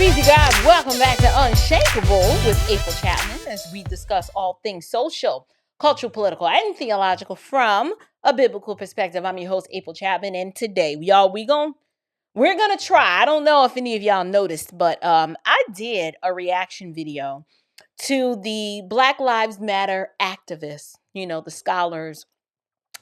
BC guys, welcome back to Unshakable with April Chapman as we discuss all things social, cultural, political, and theological from a biblical perspective. I'm your host, April Chapman, and today, we're gonna try. I don't know if any of y'all noticed, but I did a reaction video to the Black Lives Matter activists, the scholars,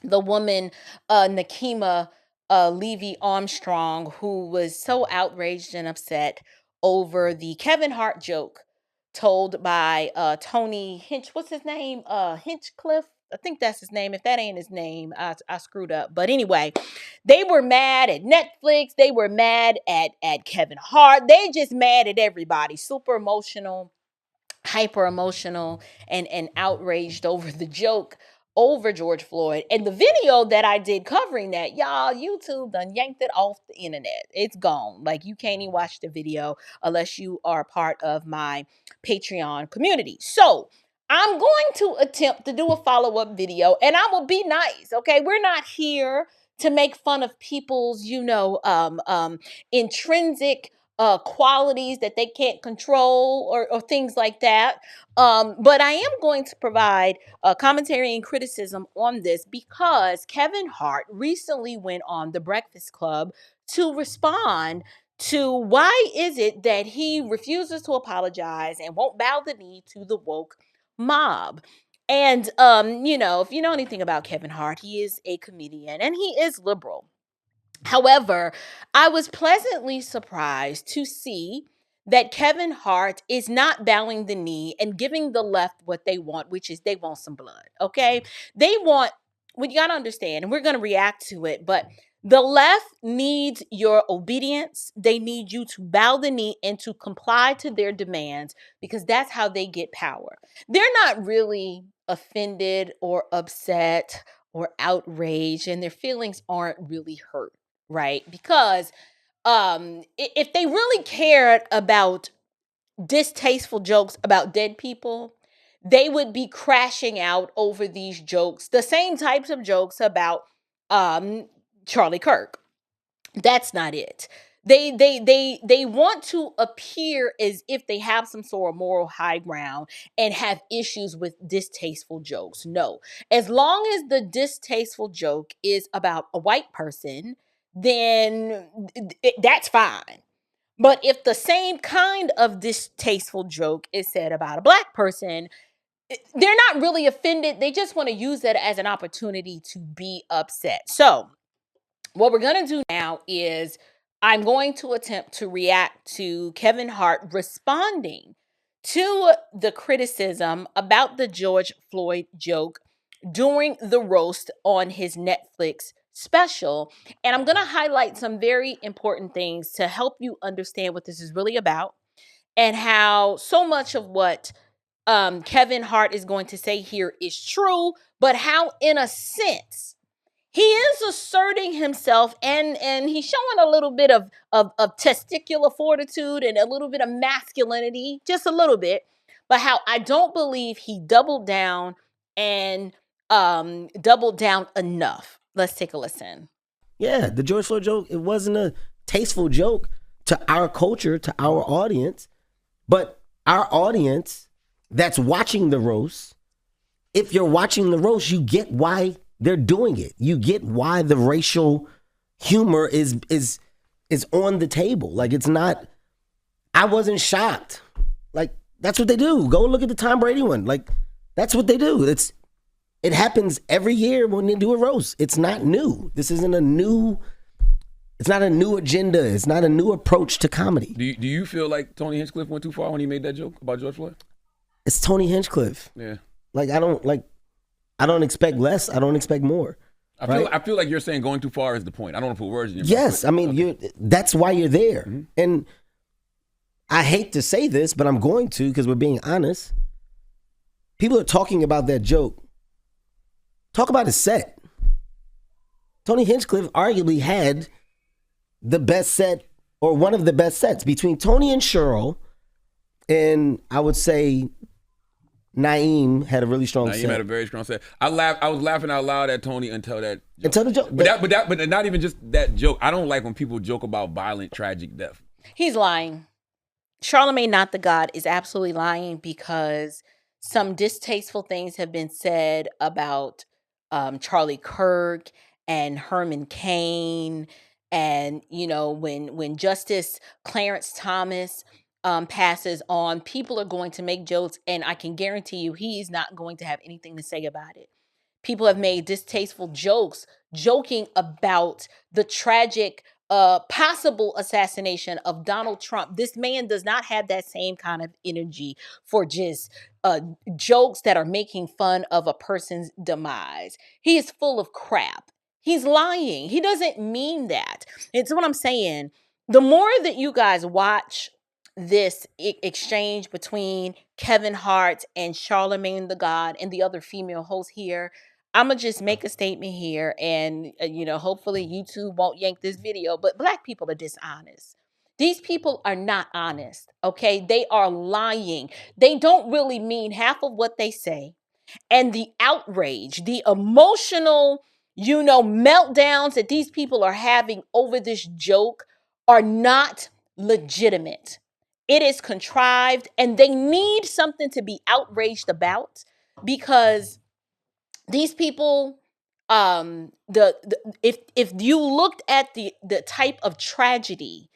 the woman, Nakima Levy Armstrong, who was so outraged and upset over the Kevin Hart joke told by Tony Hinch. What's his name? Hinchcliffe. I think that's his name. If that ain't his name, I screwed up. But anyway, they were mad at Netflix. They were mad at Kevin Hart. They just mad at everybody. Super emotional, hyper emotional, and outraged over the joke over George Floyd. And the video that I did covering that, y'all, YouTube done yanked it off the internet. It's gone. Like, you can't even watch the video unless you are part of my Patreon community. So I'm going to attempt to do a follow-up video, and I will be nice, okay? We're not here to make fun of people's, intrinsic qualities that they can't control or things like that. But I am going to provide commentary and criticism on this because Kevin Hart recently went on The Breakfast Club to respond to why is it that he refuses to apologize and won't bow the knee to the woke mob. And, if you know anything about Kevin Hart, he is a comedian and he is liberal. However, I was pleasantly surprised to see that Kevin Hart is not bowing the knee and giving the left what they want, which is they want some blood, okay? They want, well, you got to understand, and we're going to react to it, but the left needs your obedience. They need you to bow the knee and to comply to their demands because that's how they get power. They're not really offended or upset or outraged, and their feelings aren't really hurt. Right? Because if they really cared about distasteful jokes about dead people, they would be crashing out over these jokes, the same types of jokes about Charlie Kirk. That's not it. They want to appear as if they have some sort of moral high ground and have issues with distasteful jokes. No. As long as the distasteful joke is about a white person, then that's fine. But if the same kind of distasteful joke is said about a black person, they're not really offended. They just want to use that as an opportunity to be upset. So what we're going to do now is I'm going to attempt to react to Kevin Hart responding to the criticism about the George Floyd joke during the roast on his Netflix special. And I'm going to highlight some very important things to help you understand what this is really about and how so much of what Kevin Hart is going to say here is true, but how, in a sense, he is asserting himself and he's showing a little bit of testicular fortitude and a little bit of masculinity, just a little bit, but how I don't believe he doubled down and doubled down enough. Let's take a listen. Yeah, the George Floyd joke, it wasn't a tasteful joke to our culture, to our audience, but our audience that's watching the roast, if you're watching the roast, you get why they're doing it. You get why the racial humor is on the table. Like, it's not, I wasn't shocked. Like, that's what they do. Go look at the Tom Brady one. Like, that's what they do. It happens every year when they do a roast. It's not new. This isn't it's not a new agenda. It's not a new approach to comedy. Do you feel like Tony Hinchcliffe went too far when he made that joke about George Floyd? It's Tony Hinchcliffe. Yeah. Like, I don't expect less. I don't expect more. I feel like you're saying going too far is the point. I don't want to put words in your mouth. Yes, I mean, okay. That's why you're there. Mm-hmm. And I hate to say this, but I'm going to because we're being honest. People are talking about that joke. Talk about his set. Tony Hinchcliffe arguably had the best set or one of the best sets between Tony and Cheryl, and I would say Naeem had a really strong set. Naeem had a very strong set. I was laughing out loud at Tony until that joke. Until the joke. But not even just that joke. I don't like when people joke about violent, tragic death. He's lying. Charlemagne Not the God is absolutely lying, because some distasteful things have been said about Charlie Kirk and Herman Cain. And, when Justice Clarence Thomas passes on, people are going to make jokes, and I can guarantee you he's not going to have anything to say about it. People have made distasteful jokes, joking about the tragic possible assassination of Donald Trump. This man does not have that same kind of energy for just jokes that are making fun of a person's demise. He is full of crap. He's lying. He doesn't mean that. It's what I'm saying. The more that you guys watch this exchange between Kevin Hart and Charlemagne the God and the other female hosts here, I'm gonna just make a statement here, and hopefully YouTube won't yank this video. But Black people are dishonest. These people are not honest. Okay, they are lying. They don't really mean half of what they say. And the outrage, the emotional, meltdowns that these people are having over this joke are not legitimate. It is contrived, and they need something to be outraged about, because these people, the if you looked at the type of tragedy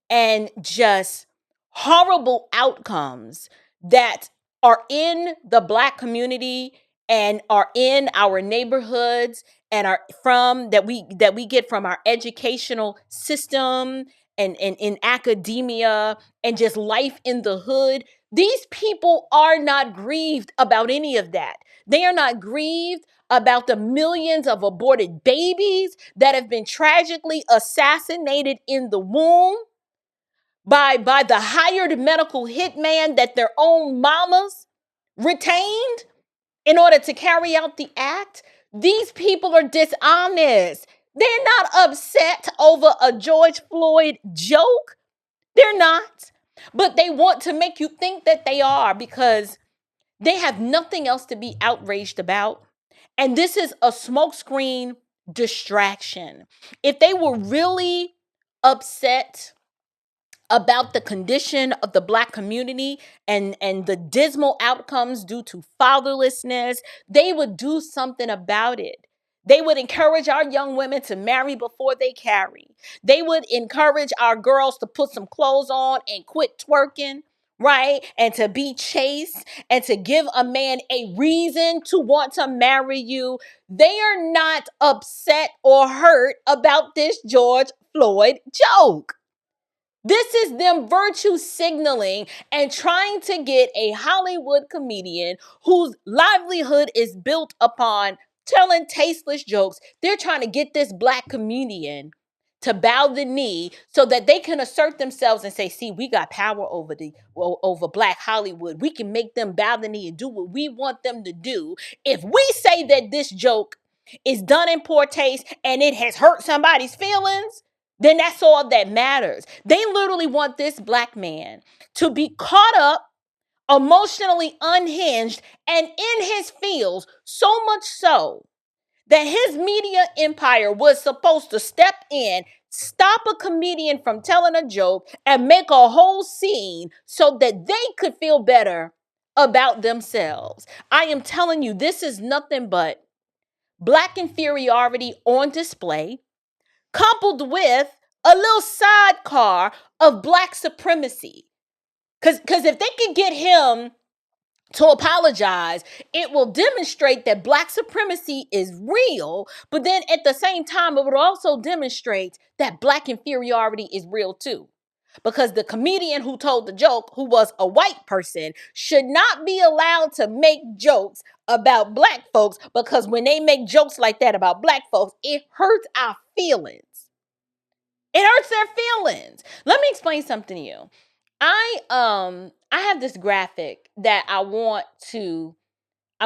and just horrible outcomes that are in the Black community and are in our neighborhoods, and are from that we get from our educational system, and in academia, and just life in the hood, these people are not grieved about any of that. They are not grieved about the millions of aborted babies that have been tragically assassinated in the womb by the hired medical hitman that their own mamas retained in order to carry out the act. These people are dishonest. They're not upset over a George Floyd joke. They're not. But they want to make you think that they are, because they have nothing else to be outraged about. And this is a smokescreen distraction. If they were really upset about the condition of the Black community, and the dismal outcomes due to fatherlessness, they would do something about it. They would encourage our young women to marry before they carry. They would encourage our girls to put some clothes on and quit twerking, right? And to be chaste, and to give a man a reason to want to marry you. They are not upset or hurt about this George Floyd joke. This is them virtue signaling and trying to get a Hollywood comedian whose livelihood is built upon telling tasteless jokes. They're trying to get this Black comedian to bow the knee so that they can assert themselves and say, see, we got power over Black Hollywood. We can make them bow the knee and do what we want them to do. If we say that this joke is done in poor taste and it has hurt somebody's feelings, then that's all that matters. They literally want this Black man to be caught up, emotionally unhinged, and in his feels, so much so that his media empire was supposed to step in, stop a comedian from telling a joke, and make a whole scene so that they could feel better about themselves. I am telling you, this is nothing but Black inferiority on display, coupled with a little sidecar of Black supremacy. Because if they could get him to apologize, it will demonstrate that Black supremacy is real. But then at the same time, it would also demonstrate that Black inferiority is real too. Because the comedian who told the joke, who was a white person, should not be allowed to make jokes about Black folks, because when they make jokes like that about Black folks, it hurts our feelings. It hurts their feelings. Let me explain something to you. I have this graphic that I'm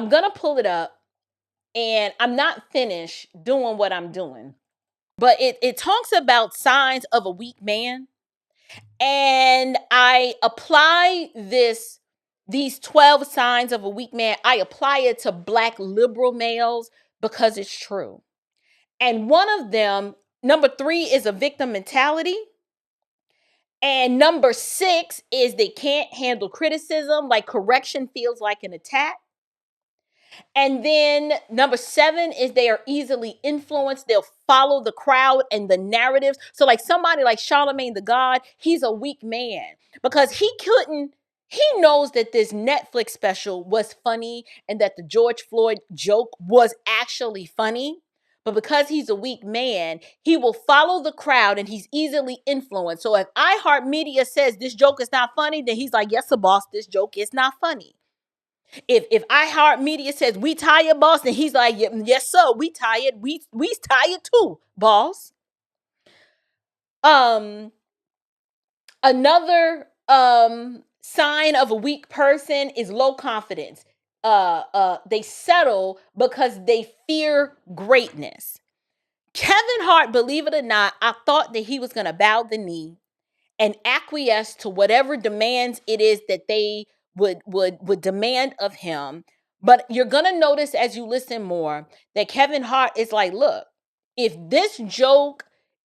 gonna pull it up, and I'm not finished doing what I'm doing. But it talks about signs of a weak man. And I apply these 12 signs of a weak man. I apply it to Black liberal males because it's true. And one of them, number 3, is a victim mentality. And number 6 is they can't handle criticism, like correction feels like an attack. And then number 7 is they are easily influenced. They'll follow the crowd and the narratives. So like somebody like Charlemagne the God, he's a weak man because he knows that this Netflix special was funny and that the George Floyd joke was actually funny. But because he's a weak man, he will follow the crowd and he's easily influenced. So if iHeartMedia says this joke is not funny, then he's like, yes, sir, boss, this joke is not funny. If iHeartMedia says we tired, boss, then he's like, yes, sir, we tired. We tired too, boss. Another sign of a weak person is low confidence. They settle because they fear greatness. Kevin Hart, believe it or not, I thought that he was going to bow the knee and acquiesce to whatever demands it is that they would demand of him. But you're going to notice as you listen more that Kevin Hart is like, look, if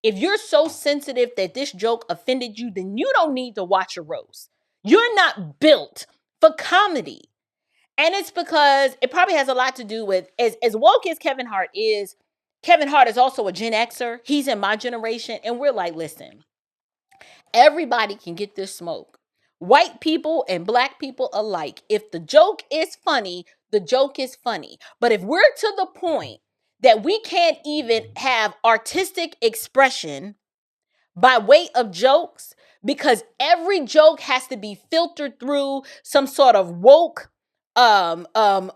you're so sensitive that this joke offended you, then you don't need to watch a roast. You're not built for comedy. And it's because it probably has a lot to do with, as woke as Kevin Hart is also a Gen Xer. He's in my generation. And we're like, listen, everybody can get this smoke. White people and black people alike. If the joke is funny, the joke is funny. But if we're to the point that we can't even have artistic expression by way of jokes, because every joke has to be filtered through some sort of woke litmus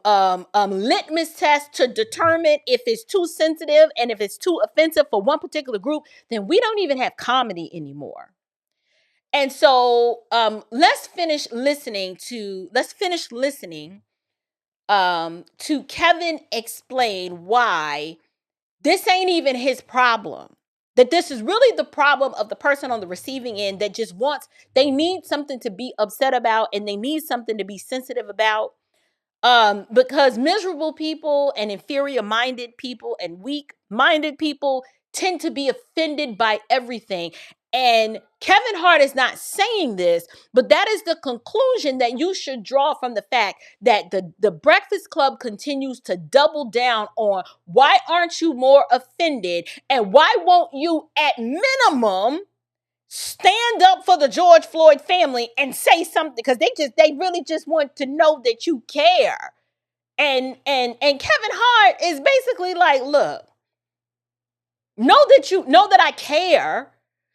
test to determine if it's too sensitive and if it's too offensive for one particular group, then we don't even have comedy anymore. And so let's finish listening to Kevin explain why this ain't even his problem. That this is really the problem of the person on the receiving end that just they need something to be upset about and they need something to be sensitive about. Because miserable people and inferior-minded people and weak-minded people tend to be offended by everything. And Kevin Hart is not saying this, but that is the conclusion that you should draw from the fact that the Breakfast Club continues to double down on why aren't you more offended and why won't you at minimum stand up for the George Floyd family and say something, because they really just want to know that you care. And Kevin Hart is basically like, look, know that I care.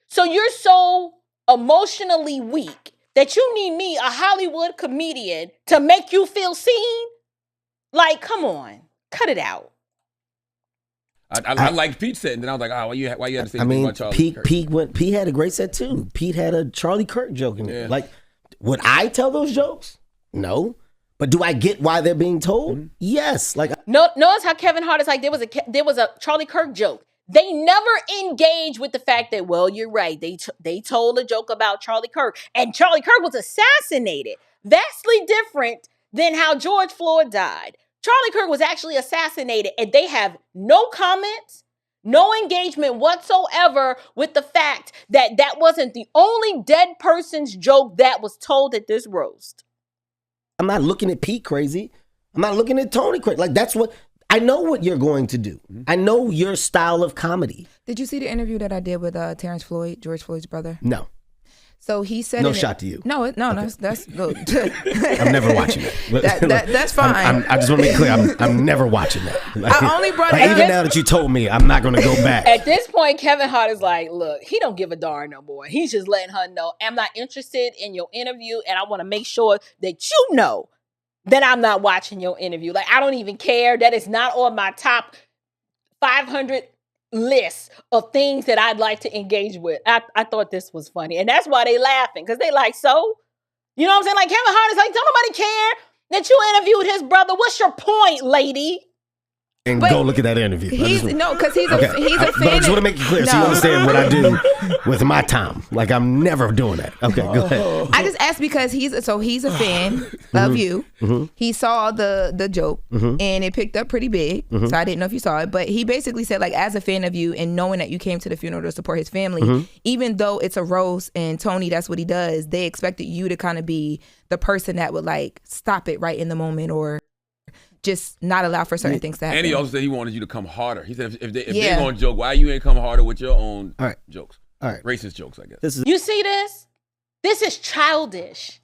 So you're so emotionally weak that you need me, a Hollywood comedian, to make you feel seen? Like, come on, cut it out. I liked Pete's set, and then I was like, why you had to say anything about Charlie Kirk? Pete had a great set too. Pete had a Charlie Kirk joke in it. Yeah. Like, would I tell those jokes? No. But do I get why they're being told? Mm-hmm. Yes. Like, notice how Kevin Hart is like, there was a Charlie Kirk joke. They never engage with the fact that, well, you're right. They told a joke about Charlie Kirk, and Charlie Kirk was assassinated. Vastly different than how George Floyd died. Charlie Kirk was actually assassinated, and they have no comments, no engagement whatsoever with the fact that that wasn't the only dead person's joke that was told at this roast. I'm not looking at Pete crazy. I'm not looking at Tony crazy. Like, that's what... I know what you're going to do. I know your style of comedy. Did you see the interview that I did with Terrence Floyd, George Floyd's brother? No. So he said... No shot to you. No, okay. that's good. I'm never watching it. That's fine. I just want to be clear. I'm never watching that. Like, I only brought like, even now that you told me, I'm not going to go back. At this point, Kevin Hart is like, look, he don't give a darn no more. He's just letting her know, I'm not interested in your interview, and I want to make sure that you know that I'm not watching your interview. Like, I don't even care. That is not on my top 500 list of things that I'd like to engage with. I thought this was funny. And that's why they laughing. Because they like, so? You know what I'm saying? Like, Kevin Hart is like, don't nobody care that you interviewed his brother. What's your point, lady? And go look at that interview. Because he's a fan. But I just want to make it clear so you understand what I do with my time. Like, I'm never doing that. Okay, go ahead. I just asked because he's a fan of you. He saw the joke and it picked up pretty big. So I didn't know if you saw it, but he basically said, like, as a fan of you and knowing that you came to the funeral to support his family, even though it's a roast and Tony, that's what he does, they expected you to kind of be the person that would like stop it right in the moment or just not allow for certain things to happen. And he also said he wanted you to come harder. He said if they're going to joke, why you ain't come harder with your own jokes? All right. Racist jokes, I guess. You see this? This is childish.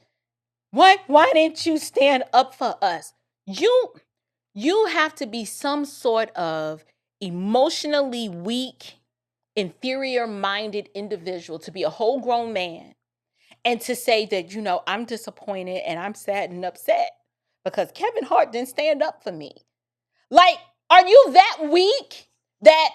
Why didn't you stand up for us? You have to be some sort of emotionally weak, inferior-minded individual to be a whole grown man and to say that, I'm disappointed and I'm sad and upset because Kevin Hart didn't stand up for me. Like, are you that weak? That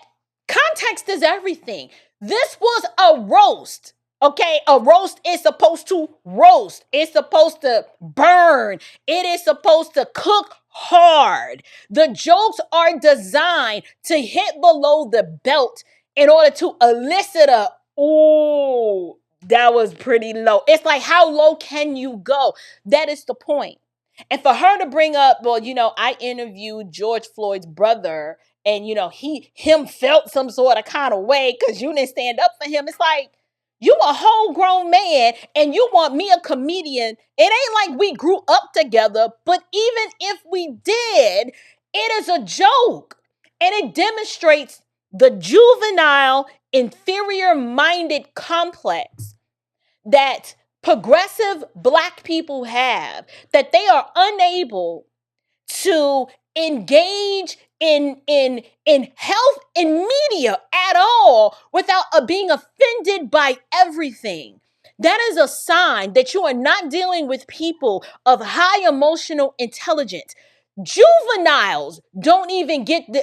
context is everything. This was a roast. Okay, a roast is supposed to roast. It's supposed to burn. It is supposed to cook hard. The jokes are designed to hit below the belt in order to elicit a, ooh, that was pretty low. It's like, how low can you go? That is the point. And for her to bring up, well, I interviewed George Floyd's brother and, him felt some sort of kind of way because you didn't stand up for him. It's like, you a whole grown man and you want me a comedian. It ain't like we grew up together, but even if we did, it is a joke. And it demonstrates the juvenile, inferior-minded complex that progressive Black people have, that they are unable to engage in health and media at all without being offended by everything. That is a sign that you are not dealing with people of high emotional intelligence. Juveniles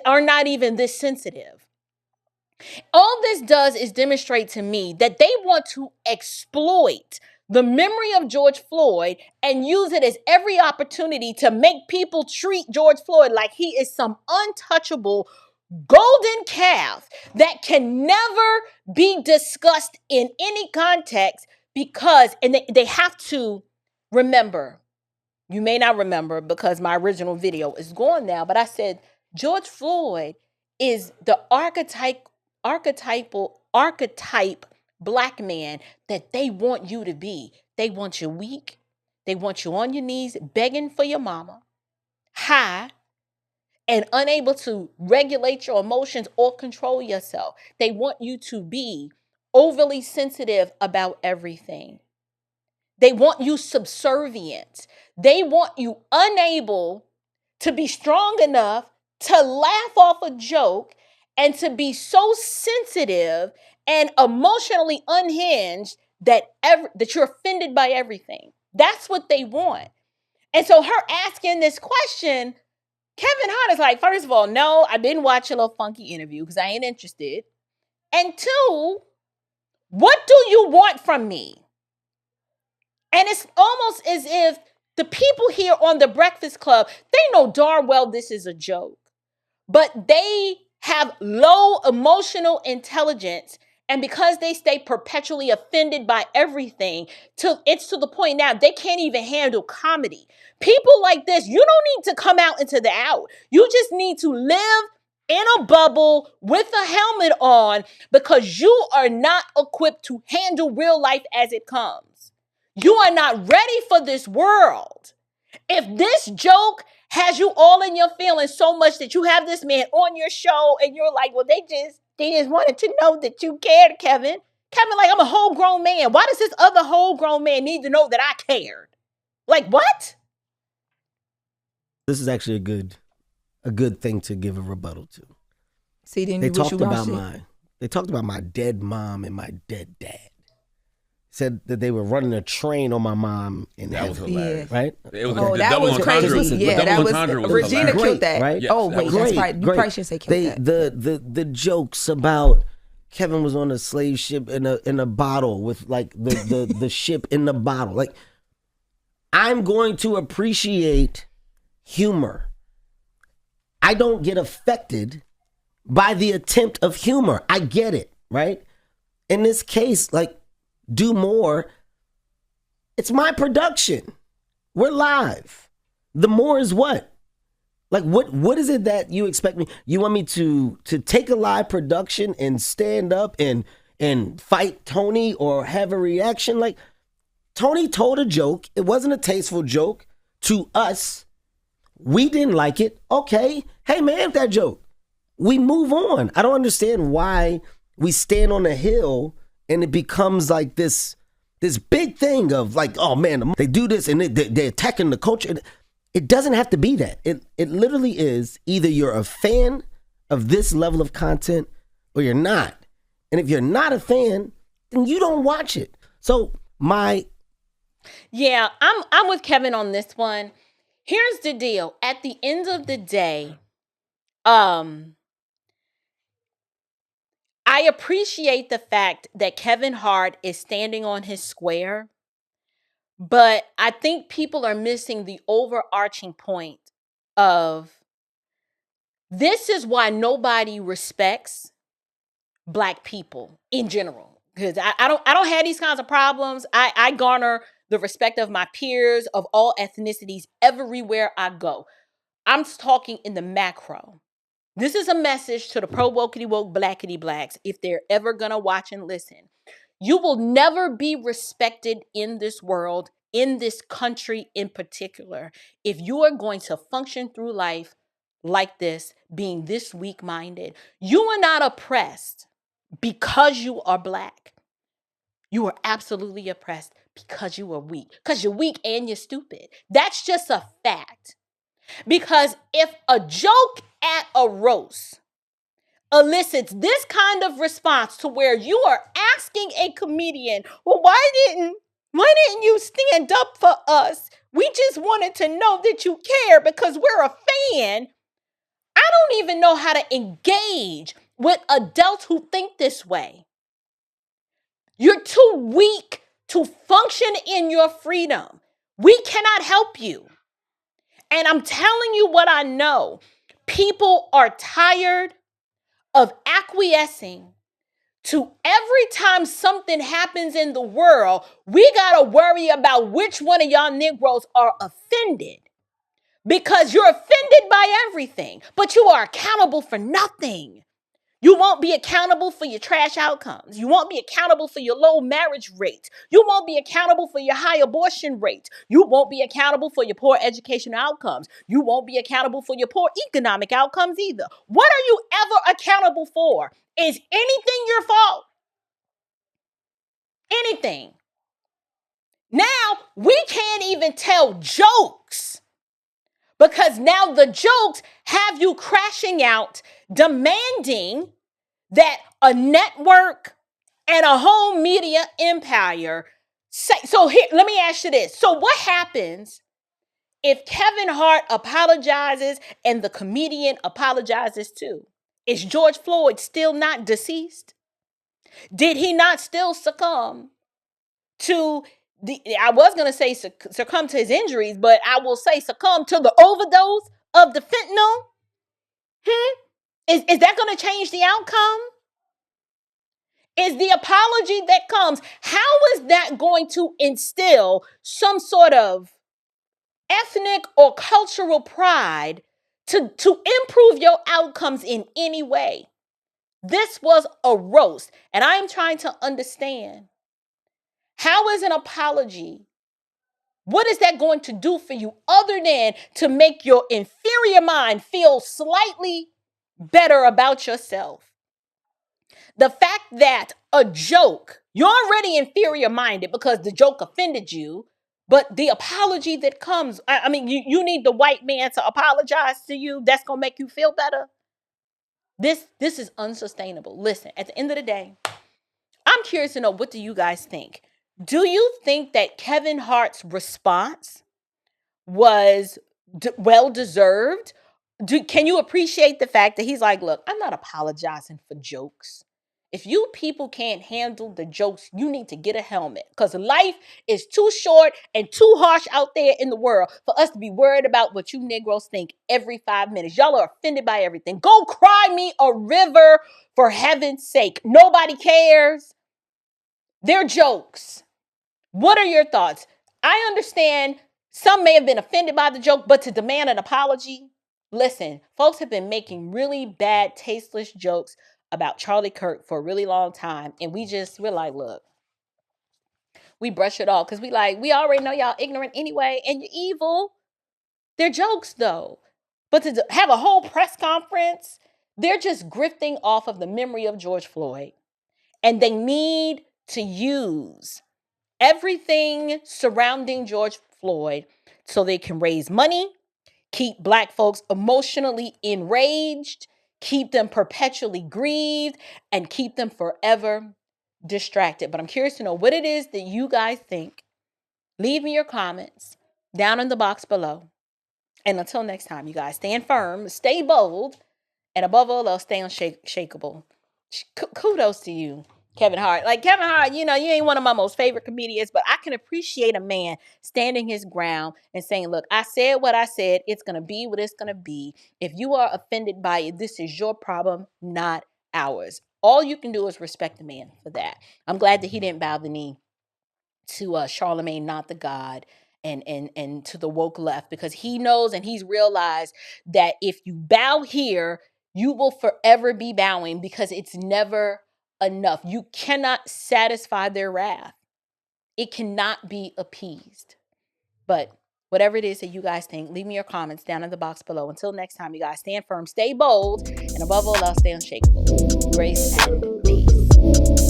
are not even this sensitive. All this does is demonstrate to me that they want to exploit the memory of George Floyd and use it as every opportunity to make people treat George Floyd like he is some untouchable golden calf that can never be discussed in any context because, and they have to remember, you may not remember because my original video is gone now, but I said George Floyd is the archetype Black man that they want you to be. They want you weak. They want you on your knees begging for your mama, high, and unable to regulate your emotions or control yourself. They want you to be overly sensitive about everything. They want you subservient. They want you unable to be strong enough to laugh off a joke and to be so sensitive and emotionally unhinged that you're offended by everything. That's what they want. And so her asking this question, Kevin Hart is like, first of all, no, I didn't watch a little funky interview because I ain't interested. And two, what do you want from me? And it's almost as if the people here on the Breakfast Club, they know darn well this is a joke, but they have low emotional intelligence. And because they stay perpetually offended by everything, it's to the point now they can't even handle comedy. People like this, you don't need to come out into the out. You just need to live in a bubble with a helmet on because you are not equipped to handle real life as it comes. You are not ready for this world. If this joke has you all in your feelings so much that you have this man on your show and you're like, well, they just wanted to know that you cared, Kevin. Kevin, like, I'm a whole grown man. Why does this other whole grown man need to know that I cared? Like, what? This is actually a good thing to give a rebuttal to. See, then they talked about my dead mom and my dead dad. Said that they were running a train on my mom in that was hilarious, right? It was that was crazy. Yeah, that was Regina killed that. Right? Yeah, oh wait, that's right. You probably should say killed that. The jokes about Kevin was on a slave ship in a bottle with like the ship in the bottle. Like, I'm going to appreciate humor. I don't get affected by the attempt of humor. I get it, right? In this case, like, do more. It's my production. We're live. The more is what? Like what is it that you expect me? You want me to take a live production and stand up and fight Tony or have a reaction? Like, Tony told a joke. It wasn't a tasteful joke to us. We didn't like it. Okay. Hey man, that joke. We move on. I don't understand why we stand on a hill and it becomes like this big thing of like, oh man, they do this and they're attacking the culture. It doesn't have to be that. It literally is either you're a fan of this level of content or you're not. And if you're not a fan, then you don't watch it. So Yeah, I'm with Kevin on this one. Here's the deal. At the end of the day, I appreciate the fact that Kevin Hart is standing on his square, but I think people are missing the overarching point of this is why nobody respects Black people in general. Because I don't have these kinds of problems. I garner the respect of my peers of all ethnicities everywhere I go. I'm talking in the macro. This is a message to the pro-wokety woke blackety blacks if they're ever gonna watch and listen. You will never be respected in this world, in this country in particular, if you are going to function through life like this, being this weak-minded. You are not oppressed because you are Black. You are absolutely oppressed because you are weak. Because you're weak and you're stupid. That's just a fact. Because if a joke at a roast elicits this kind of response to where you are asking a comedian, well, why didn't you stand up for us? We just wanted to know that you care because we're a fan. I don't even know how to engage with adults who think this way. You're too weak to function in your freedom. We cannot help you. And I'm telling you what I know. People are tired of acquiescing to every time something happens in the world, we got to worry about which one of y'all Negroes are offended. Because you're offended by everything, but you are accountable for nothing. You won't be accountable for your trash outcomes. You won't be accountable for your low marriage rates. You won't be accountable for your high abortion rates. You won't be accountable for your poor educational outcomes. You won't be accountable for your poor economic outcomes either. What are you ever accountable for? Is anything your fault? Anything. Now, we can't even tell jokes because now the jokes have you crashing out, demanding that a network and a whole media empire say. So here, let me ask you this. So what happens if Kevin Hart apologizes and the comedian apologizes too? Is George Floyd still not deceased? Did he not still succumb to I was going to say succumb to his injuries, but I will say succumb to the overdose of the fentanyl? Is that going to change the outcome? Is the apology that comes, how is that going to instill some sort of ethnic or cultural pride to improve your outcomes in any way? This was a roast, and I am trying to understand, how is an apology, what is that going to do for you other than to make your inferior mind feel slightly better about yourself? The fact that a joke, you're already inferior minded because the joke offended you, but the apology that comes, I mean, you need the white man to apologize to you. That's going to make you feel better. This is unsustainable. Listen, at the end of the day, I'm curious to know, what do you guys think? Do you think that Kevin Hart's response was well-deserved? Can you appreciate the fact that he's like, look, I'm not apologizing for jokes. If you people can't handle the jokes, you need to get a helmet, because life is too short and too harsh out there in the world for us to be worried about what you Negroes think every 5 minutes. Y'all are offended by everything. Go cry me a river, for heaven's sake. Nobody cares. They're jokes. What are your thoughts? I understand some may have been offended by the joke, but to demand an apology, listen, folks have been making really bad, tasteless jokes about Charlie Kirk for a really long time. And we're like, look, we brush it off because we already know y'all ignorant anyway, and you're evil. They're jokes though. But to have a whole press conference, they're just grifting off of the memory of George Floyd. And they need to use everything surrounding George Floyd so they can raise money, keep Black folks emotionally enraged, keep them perpetually grieved, and keep them forever distracted. But I'm curious to know what it is that you guys think. Leave me your comments down in the box below. And until next time, you guys, stand firm, stay bold, and above all else, stay unshakable. Kudos to you, Kevin Hart. Like Kevin Hart, you ain't one of my most favorite comedians, but I can appreciate a man standing his ground and saying, look, I said what I said. It's going to be what it's going to be. If you are offended by it, this is your problem, not ours. All you can do is respect the man for that. I'm glad that he didn't bow the knee to Charlemagne, not the God, and to the woke left, because he knows and he's realized that if you bow here, you will forever be bowing because it's never enough. You cannot satisfy their wrath. It cannot be appeased. But whatever it is that you guys think, leave me your comments down in the box below. Until next time, you guys, stand firm, stay bold, and above all else, stay unshakable. Grace and peace.